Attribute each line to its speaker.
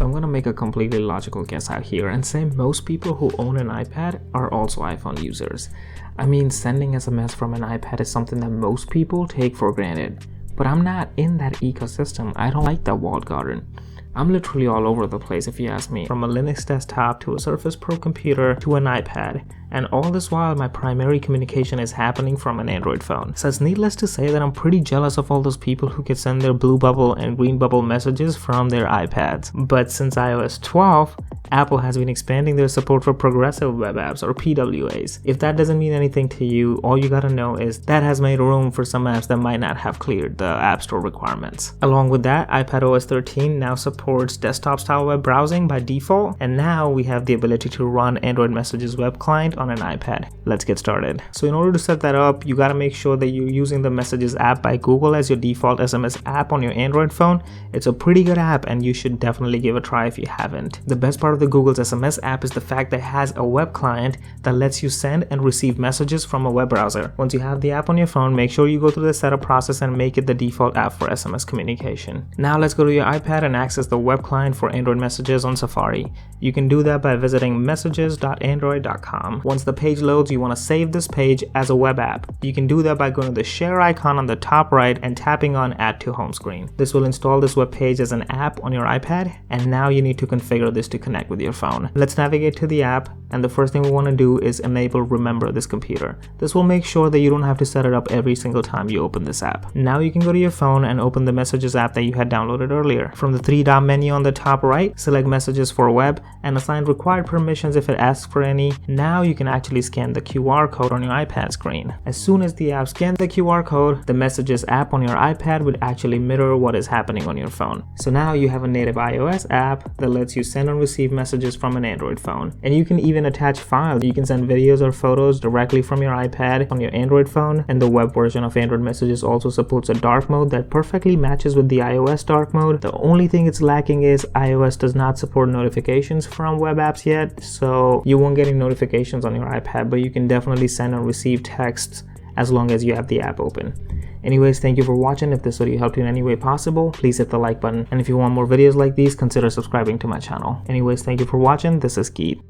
Speaker 1: So I'm gonna make a completely logical guess out here and say most people who own an iPad are also iPhone users. I mean, sending SMS from an iPad is something that most people take for granted. But I'm not in that ecosystem. I don't like that walled garden. I'm literally all over the place if you ask me, from a Linux desktop to a Surface Pro computer to an iPad, and all this while my primary communication is happening from an Android phone. So it's needless to say that I'm pretty jealous of all those people who can send their blue bubble and green bubble messages from their iPads. But since iOS 12, Apple has been expanding their support for progressive web apps or PWAs. If that doesn't mean anything to you, all you gotta know is that has made room for some apps that might not have cleared the App Store requirements. Along with that, iPadOS 13 now supports desktop-style web browsing by default, and now we have the ability to run Android Messages web client on an iPad. Let's get started. So in order to set that up, you gotta make sure that you're using the Messages app by Google as your default SMS app on your Android phone. It's a pretty good app and you should definitely give it a try if you haven't. The best part of the Google's SMS app is the fact that it has a web client that lets you send and receive messages from a web browser. Once you have the app on your phone, make sure you go through the setup process and make it the default app for SMS communication. Now let's go to your iPad and access the web client for Android Messages on Safari. You can do that by visiting messages.android.com. Once the page loads, you want to save this page as a web app. You can do that by going to the share icon on the top right and tapping on Add to Home Screen. This will install this web page as an app on your iPad, and now you need to configure this to connect with your phone. Let's navigate to the app, and the first thing we want to do is enable Remember This Computer. This will make sure that you don't have to set it up every single time you open this app. Now you can go to your phone and open the Messages app that you had downloaded earlier. From the three-dot menu on the top right, select Messages for Web and assign required permissions if it asks for any. Now you can actually scan the QR code on your iPad screen. As soon as the app scans the QR code, the Messages app on your iPad would actually mirror what is happening on your phone. So now you have a native iOS app that lets you send and receive messages from an Android phone. And you can even attach files. You can send videos or photos directly from your iPad on your Android phone, and the web version of Android Messages also supports a dark mode that perfectly matches with the iOS dark mode. The only thing it's lacking is iOS does not support notifications from web apps yet, so you won't get any notifications on your iPad, but you can definitely send and receive texts as long as you have the app open. Anyways, thank you for watching. If this video helped you in any way possible, please hit the like button. And if you want more videos like these, consider subscribing to my channel. Anyways, thank you for watching. This is Geet.